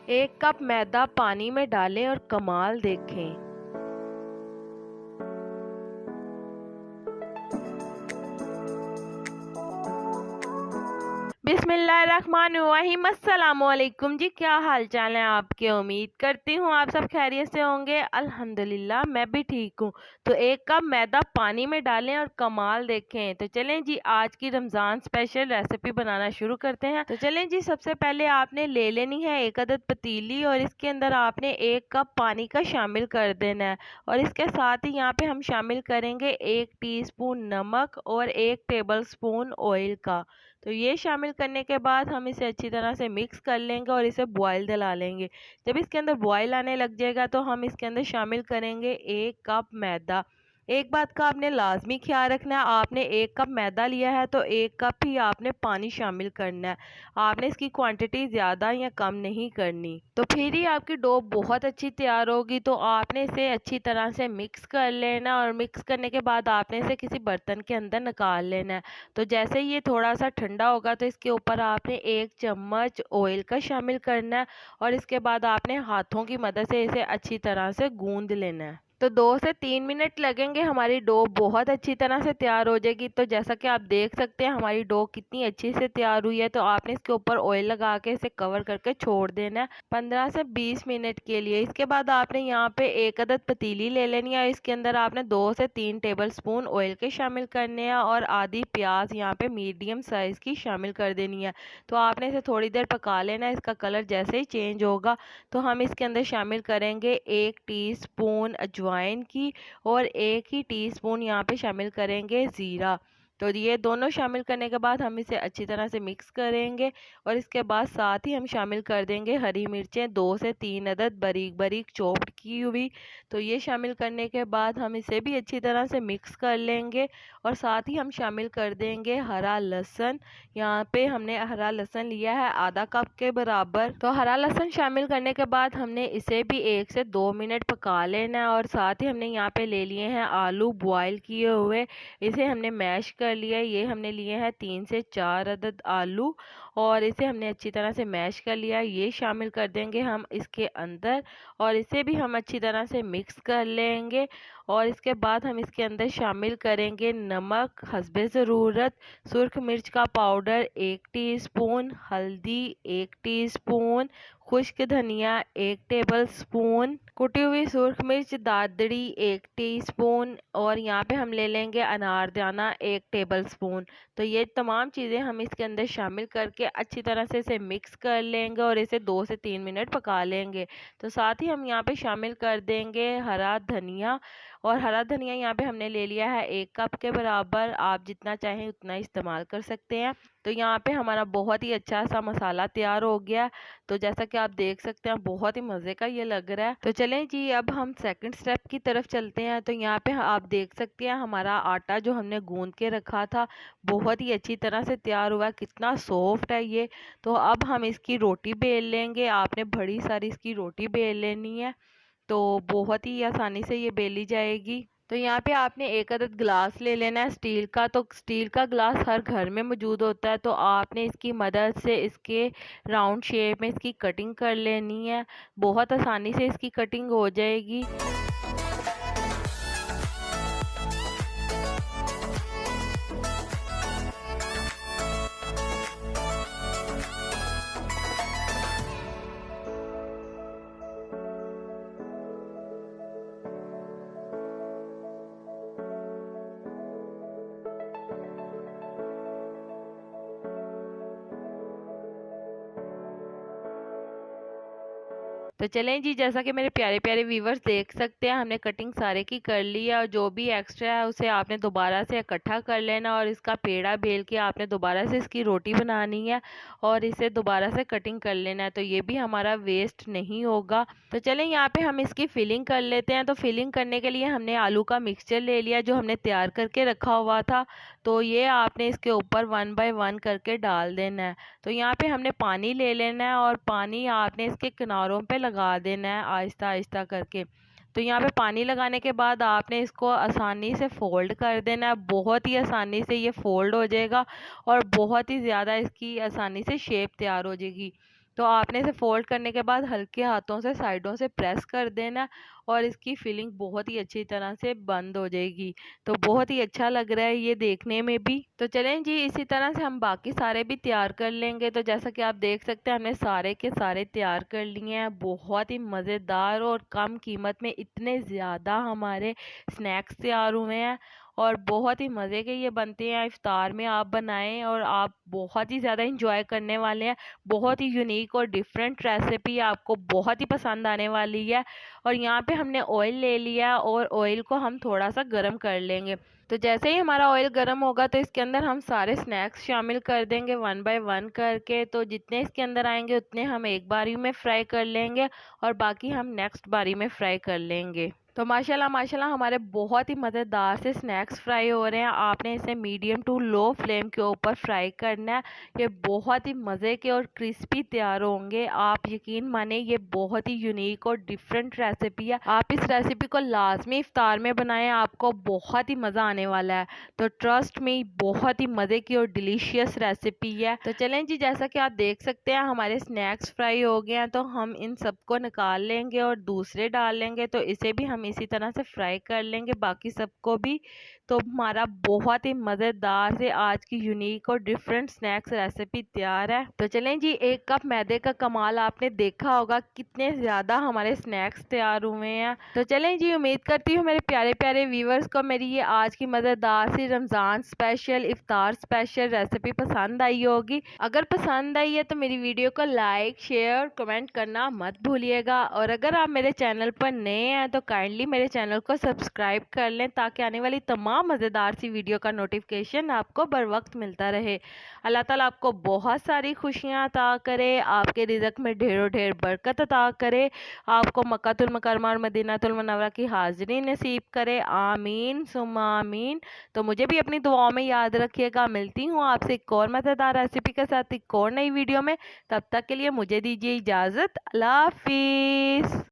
1 cup मैदा पानी में डालें और कमाल देखें। बिस्मिल्लाहिर्रहमानिर्रहीम। अस्सलामुअलैकुम जी, क्या हाल चाल है आपके। उम्मीद करती हूँ आप सब खैरियत से होंगे। अल्हम्दुलिल्लाह मैं भी ठीक हूँ। तो 1 कप मैदा पानी में डालें और कमाल देखें। तो चलें जी, आज की रमज़ान स्पेशल रेसिपी बनाना शुरू करते हैं। तो चलें जी, सबसे पहले आपने ले लेनी है 1 अदद पतीली और इसके अंदर आपने 1 कप पानी का शामिल कर देना है। और इसके साथ ही यहाँ पे हम शामिल करेंगे 1 टीस्पून नमक और 1 टेबल स्पून ऑयल का। तो ये शामिल करने के बाद हम इसे अच्छी तरह से मिक्स कर लेंगे और इसे बॉयल दिला लेंगे। जब इसके अंदर बॉयल आने लग जाएगा तो हम इसके अंदर शामिल करेंगे 1 कप मैदा। एक बात का आपने लाजमी ख्याल रखना है, आपने 1 कप मैदा लिया है तो 1 कप ही आपने पानी शामिल करना है। आपने इसकी क्वांटिटी ज़्यादा या कम नहीं करनी। तो फिर ही आपकी डो बहुत अच्छी तैयार होगी। तो आपने इसे अच्छी तरह से मिक्स कर लेना और मिक्स करने के बाद आपने इसे किसी बर्तन के अंदर निकाल लेना है। तो जैसे ही ये थोड़ा सा ठंडा होगा तो इसके ऊपर आपने 1 चम्मच ऑयल का शामिल करना है और इसके बाद आपने हाथों की मदद से इसे अच्छी तरह से गूंद लेना है। तो 2 से 3 मिनट लगेंगे, हमारी डो बहुत अच्छी तरह से तैयार हो जाएगी। तो जैसा कि आप देख सकते हैं हमारी डो कितनी अच्छी से तैयार हुई है। तो आपने इसके ऊपर ऑयल लगा के इसे कवर करके छोड़ देना है 15 से 20 मिनट के लिए। इसके बाद आपने यहाँ पे 1 अदद पतीली ले लेनी है। इसके अंदर आपने 2 से 3 टेबल स्पून ऑयल के शामिल करने हैं और आधी प्याज यहाँ पे मीडियम साइज़ की शामिल कर देनी है। तो आपने इसे थोड़ी देर पका लेना है। इसका कलर जैसे ही चेंज होगा तो हम इसके अंदर शामिल करेंगे 1 टीस्पून अजवाइन की और 1 ही टीस्पून यहाँ पे शामिल करेंगे ज़ीरा। तो ये दोनों शामिल करने के बाद हम इसे अच्छी तरह से मिक्स करेंगे और इसके बाद साथ ही हम शामिल कर देंगे हरी मिर्चें 2 से 3 अदद बारीक बारीक चॉप्ड की हुई। तो ये शामिल करने के बाद हम इसे भी अच्छी तरह से मिक्स कर लेंगे और साथ ही हम शामिल कर देंगे हरा लहसुन। यहाँ पे हमने हरा लहसुन लिया है आधा कप के बराबर। तो हरा लहसुन शामिल करने के बाद हमने इसे भी 1 से 2 मिनट पका लेना है और साथ ही हमने यहाँ पे ले लिए हैं आलू बॉयल किए हुए। इसे हमने मैश कर लिया है। ये हमने लिए हैं 3 से 4 अदद आलू और इसे हमने अच्छी तरह से मैश कर लिया। ये शामिल कर देंगे हम इसके अंदर और इसे भी हम अच्छी तरह से मिक्स कर लेंगे। और इसके बाद हम इसके अंदर शामिल करेंगे नमक हस्बे ज़रूरत, सुर्ख मिर्च का पाउडर 1 टीस्पून, हल्दी 1 टीस्पून, खुश्क धनिया 1 टेबल स्पून, कुटी हुई सुर्ख मिर्च दादड़ी 1 टीस्पून और यहाँ पे हम ले लेंगे अनारदाना 1 टेबल स्पून। तो ये तमाम चीज़ें हम इसके अंदर शामिल करके अच्छी तरह से इसे मिक्स कर लेंगे और इसे 2 से 3 मिनट पका लेंगे। तो साथ ही हम यहाँ पे शामिल कर देंगे हरा धनिया और हरा धनिया यहाँ पे हमने ले लिया है 1 कप के बराबर। आप जितना चाहें उतना इस्तेमाल कर सकते हैं। तो यहाँ पे हमारा बहुत ही अच्छा सा मसाला तैयार हो गया। तो जैसा कि आप देख सकते हैं बहुत ही मज़े का ये लग रहा है। तो चलें जी, अब हम सेकंड स्टेप की तरफ चलते हैं। तो यहाँ पे आप देख सकते हैं हमारा आटा जो हमने गूंद के रखा था बहुत ही अच्छी तरह से तैयार हुआ है, कितना सॉफ्ट है ये। तो अब हम इसकी रोटी बेल लेंगे। आपने बड़ी सारी इसकी रोटी बेल लेनी है तो बहुत ही आसानी से ये बेली जाएगी। तो यहाँ पे आपने 1 अदद ग्लास ले लेना है स्टील का। तो स्टील का ग्लास हर घर में मौजूद होता है। तो आपने इसकी मदद से इसके राउंड शेप में इसकी कटिंग कर लेनी है। बहुत आसानी से इसकी कटिंग हो जाएगी। तो चलें जी, जैसा कि मेरे प्यारे प्यारे व्यूवर्स देख सकते हैं हमने कटिंग सारे की कर ली है और जो भी एक्स्ट्रा है उसे आपने दोबारा से इकट्ठा कर लेना और इसका पेड़ा बेल के आपने दोबारा से इसकी रोटी बनानी है और इसे दोबारा से कटिंग कर लेना है। तो ये भी हमारा वेस्ट नहीं होगा। तो चलें यहाँ पे हम इसकी फिलिंग कर लेते हैं। तो फिलिंग करने के लिए हमने आलू का मिक्सचर ले लिया जो हमने तैयार करके रखा हुआ था। तो ये आपने इसके ऊपर 1 बाय 1 करके डाल देना है। तो यहाँ पे हमने पानी ले लेना है और पानी आपने इसके किनारों पे लगा देना है आहिस्ता आहिस्ता करके। तो यहाँ पे पानी लगाने के बाद आपने इसको आसानी से फोल्ड कर देना है। बहुत ही आसानी से ये फोल्ड हो जाएगा और बहुत ही ज़्यादा इसकी आसानी से शेप तैयार हो जाएगी। तो आपने इसे फोल्ड करने के बाद हल्के हाथों से साइडों से प्रेस कर देना और इसकी फिलिंग बहुत ही अच्छी तरह से बंद हो जाएगी। तो बहुत ही अच्छा लग रहा है ये देखने में भी। तो चलें जी, इसी तरह से हम बाकी सारे भी तैयार कर लेंगे। तो जैसा कि आप देख सकते हैं हमने सारे के सारे तैयार कर लिए हैं। बहुत ही मज़ेदार और कम कीमत में इतने ज़्यादा हमारे स्नैक्स तैयार हुए हैं और बहुत ही मज़े के ये बनते हैं। इफ्तार में आप बनाएं और आप बहुत ही ज़्यादा इंजॉय करने वाले हैं। बहुत ही यूनिक और डिफरेंट रेसिपी आपको बहुत ही पसंद आने वाली है। और यहाँ पे हमने ऑयल ले लिया और ऑयल को हम थोड़ा सा गर्म कर लेंगे। तो जैसे ही हमारा ऑयल गर्म होगा तो इसके अंदर हम सारे स्नैक्स शामिल कर देंगे वन बाय वन करके। तो जितने इसके अंदर आएंगे उतने हम एक बारी में फ्राई कर लेंगे और बाकी हम नेक्स्ट बारी में फ्राई कर लेंगे। तो माशाल्लाह माशाल्लाह हमारे बहुत ही मज़ेदार से स्नैक्स फ्राई हो रहे हैं। आपने इसे मीडियम टू लो फ्लेम के ऊपर फ्राई करना है। ये बहुत ही मज़े के और क्रिस्पी तैयार होंगे। आप यकीन माने ये बहुत ही यूनिक और डिफरेंट रेसिपी है। आप इस रेसिपी को लाजमी इफ्तार में बनाएं, आपको बहुत ही मज़ा आने वाला है। तो ट्रस्ट में बहुत ही मज़े की और डिलीशियस रेसिपी है। तो चलें जी, जैसा कि आप देख सकते हैं हमारे स्नैक्स फ्राई हो गए हैं। तो हम इन सबको निकाल लेंगे और दूसरे डाल लेंगे। तो इसे भी हम इसी तरह से फ्राई कर लेंगे बाकी सबको भी। तो हमारा बहुत ही मज़ेदार से आज की यूनिक और डिफरेंट स्नैक्स रेसिपी तैयार है। तो चलें जी, 1 कप मैदे का कमाल आपने देखा होगा कितने ज़्यादा हमारे स्नैक्स तैयार हुए हैं। तो चलें जी, उम्मीद करती हूँ मेरे प्यारे प्यारे व्यूवर्स को मेरी ये आज की मज़ेदार सी रमज़ान स्पेशल इफ्तार स्पेशल रेसिपी पसंद आई होगी। अगर पसंद आई है तो मेरी वीडियो को लाइक शेयर कमेंट करना मत भूलिएगा। और अगर आप मेरे चैनल पर नए हैं तो काइंडली मेरे चैनल को सब्सक्राइब कर लें ताकि आने वाली तमाम मज़ेदार सी वीडियो का नोटिफिकेशन आपको बर वक्त मिलता रहे। अल्लाह ताला आपको बहुत सारी खुशियाँ अता करे, आपके रिज़्क़ में ढेरों ढेर बरकत अता करे, आपको मक्कातुल मुकर्रमा और मदीनातुल मुनव्वरा की हाज़िरी नसीब करे। आमीन सुम्मा आमीन। तो मुझे भी अपनी दुआओं में याद रखिएगा। मिलती हूँ आपसे एक और मज़ेदार रेसिपी के साथ एक और नई वीडियो में। तब तक के लिए मुझे दीजिए इजाज़त। अल्लाह हाफिज़।